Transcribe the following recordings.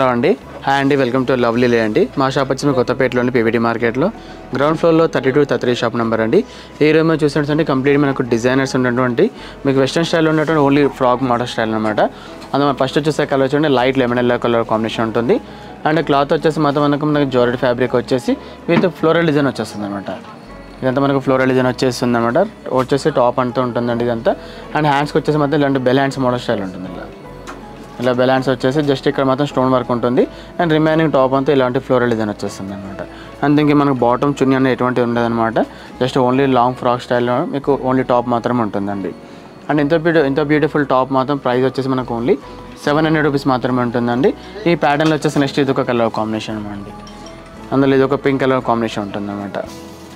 Hello అండి, hi అండి, welcome to lovely లే అండి. మా షాప్ వచ్చి మీ కొత్తపేటలోని పీవీటీ మార్కెట్లో గ్రౌండ్ ఫ్లోర్లో 32-33 షాప్ నెంబర్ అండి. ఈ రోజు మేము చూసినట్టు కంప్లీట్ మనకు డిజైనర్స్ ఉన్నటువంటి మీకు వెస్టర్న్ స్టైల్లో ఉన్నటువంటి ఓన్లీ ఫ్రాక్ మోడల్ స్టైల్ అనమాట. అందులో ఫస్ట్ వచ్చేసే కలర్ వచ్చి light lemon yellow colour combination ఉంటుంది. అండ్ క్లాత్ వచ్చేసి మొత్తం మనకు జార్జెట్ ఫ్యాబ్రిక్ వచ్చేసి విత్ ఫ్లోరల్ డిజైన్ వచ్చేస్తుంది అనమాట. ఇదంతా మనకు ఫ్లోరల్ డిజైన్ వచ్చేస్తుంది అనమాట. వచ్చేసి టాప్ అంతా ఉంటుందండి ఇదంతా. అండ్ హ్యాండ్స్కి వచ్చేసి మొత్తం ఇలాంటి బెల్ హ్యాండ్స్ మోడల్ స్టైల్ ఉంటుంది. ఇలా బెల్ హ్యాండ్స్ వచ్చేసి జస్ట్ ఇక్కడ మాత్రం స్టోన్ వర్క్ ఉంటుంది. అండ్ రిమైనింగ్ టాప్ అంతా ఇలాంటి ఫ్లోరల్ డిజైన్ వచ్చేస్తుంది అనమాట. అండ్ దీనికి మనకు బాటమ్ చున్నీ అనేది ఎటువంటి ఉండదన్నమాట. జస్ట్ ఓన్లీ లాంగ్ ఫ్రాక్ స్టైల్లో మీకు ఓన్లీ టాప్ మాత్రమే ఉంటుందండి. అండ్ ఇంత బ్యూటిఫుల్ టాప్ మాత్రం ప్రైస్ వచ్చేసి మనకు ఓన్లీ 700 రూపీస్ మాత్రమే ఉంటుందండి. ఈ ప్యాటర్న్లో వచ్చేసి నెక్స్ట్ ఇది ఒక కలర్ కాంబినేషన్ అండి. అందులో ఇది ఒక పింక్ కలర్ కాంబినేషన్ ఉంటుంది అనమాట.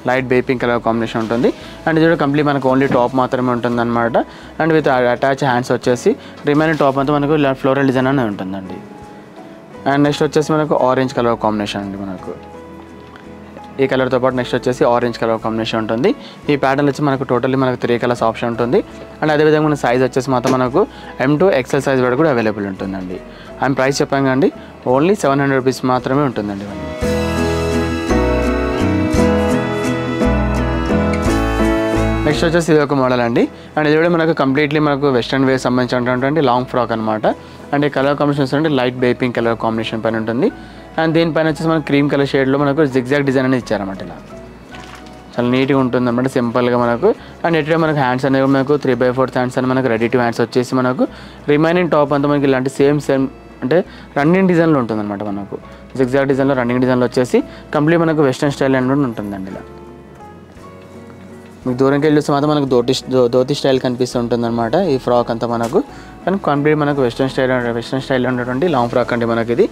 లైట్ బే పింక్ కలర్ కాంబినేషన్ ఉంటుంది. అండ్ ఇది కూడా కంప్లీట్ మనకు ఓన్లీ టాప్ మాత్రమే ఉంటుంది అనమాట. అండ్ విత్ అటాచ్ హ్యాండ్స్ వచ్చేసి రిమైనింగ్ టాప్ అంతా మనకు ఫ్లోరల్ డిజైన్ అనేది ఉంటుందండి. అండ్ నెక్స్ట్ వచ్చేసి మనకు ఆరెంజ్ కలర్ కాంబినేషన్ అండి. మనకు ఈ కలర్తో పాటు నెక్స్ట్ వచ్చేసి ఆరెంజ్ కలర్ కాంబినేషన్ ఉంటుంది. ఈ ప్యాటర్న్ వచ్చి మనకు టోటల్లీ మనకు 3 కలర్స్ ఆప్షన్ ఉంటుంది. అండ్ అదేవిధంగా మన సైజ్ వచ్చేసి మాత్రం మనకు M2 XL సైజ్ వరకు కూడా అవైలబుల్ ఉంటుందండి. అండ్ ప్రైస్ చెప్పాం కండి ఓన్లీ 700 రూపీస్ మాత్రమే ఉంటుందండి. నెక్స్ట్ వచ్చేసి ఇది ఒక మోడల్ అండి. అండ్ ఇది కూడా మనకు కంప్లీట్లీ మనకు వెస్ట్రన్ వేర్ సంబంధించినటువంటి లాంగ్ ఫ్రాక్ అనమాట. అండ్ ఈ కలర్ కాంబినేషన్ అంటే లైట్ బే పింక్ కలర్ కాంబినేషన్ పైన ఉంటుంది. అండ్ దీనిపైన వచ్చేసి మనకు క్రీమ్ కలర్ షేడ్లో మనకు జిగ్జాగ్ డిజైన్ అనేది ఇచ్చారన్నమాట. ఇలా చాలా నీట్గా ఉంటుంది అనమాట, సింపుల్గా మనకు. అండ్ ఎట్లా మనకు హ్యాండ్స్ అనేవి మనకు 3/4 హ్యాండ్స్ అని మనకు రెడీ టు హ్యాండ్స్ వచ్చేసి మనకు రిమైనింగ్ టాప్ అంతా మనకి ఇలాంటి సేమ్ అంటే రన్నింగ్ డిజైన్లో ఉంటుంది అనమాట. మనకు జిగ్జాగ్ డిజైన్లో రన్నింగ్ డిజైన్లో వచ్చేసి కంప్లీట్ మనకు వెస్ట్రన్ స్టైల్ అనేది ఉంటుందండి. ఇలా మీకు దూరంకి వెళ్ళి చూస్తే మాత్రం మనకు ధోతి స్టైల్ కనిపిస్తుంటుంది అనమాట ఈ ఫ్రాక్ అంతా మనకు. కానీ కంప్లీట్ మనకు వెస్ట్రన్ స్టైల్ ఉన్నటువంటి లాంగ్ ఫ్రాక్ అండి మనకి ఇది.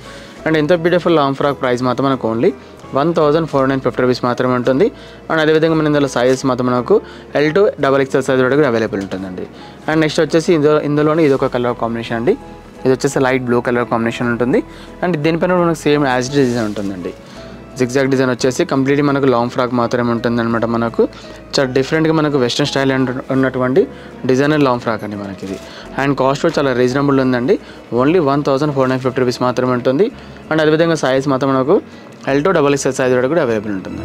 అండ్ ఎంత బ్యూటిఫుల్ లాంగ్ ఫ్రాక్ ప్రైస్ మాత్రం మనకు ఓన్లీ 1450 రూపీస్ మాత్రమే ఉంటుంది. అండ్ అదేవిధంగా మన ఇందులో సైజెస్ మాత్రం మనకు L2 XXL సైజ్ వరకు అవైలబుల్ ఉంటుందండి. అండ్ నెక్స్ట్ వచ్చేసి ఇందులోనే ఇది ఒక కలర్ కాంబినేషన్ అండి. ఇది వచ్చేసి లైట్ బ్లూ కలర్ కాంబినేషన్ ఉంటుంది. అండ్ దీనిపైన మనకు సేమ్ యాజ్ డిజైన్ ఉంటుందండి. జిగ్జాగ్ డిజైన్ వచ్చేసి కంప్లీట్లీ మనకు లాంగ్ ఫ్రాక్ మాత్రమే ఉంటుంది అనమాట. మనకు చాలా డిఫరెంట్గా మనకు వెస్ట్రన్ స్టైల్ ఉన్నటువంటి డిజైనర్ లాంగ్ ఫ్రాక్ అండి మనకి ఇది. అండ్ కాస్ట్ చాలా రీజనబుల్ ఉందండి. ఓన్లీ 1450 రూపీస్ మాత్రమే ఉంటుంది. అండ్ అదేవిధంగా సైజ్ మాత్రం మనకు L2 XXL సైజ్ కూడా అవైలబుల్ ఉంటుంది.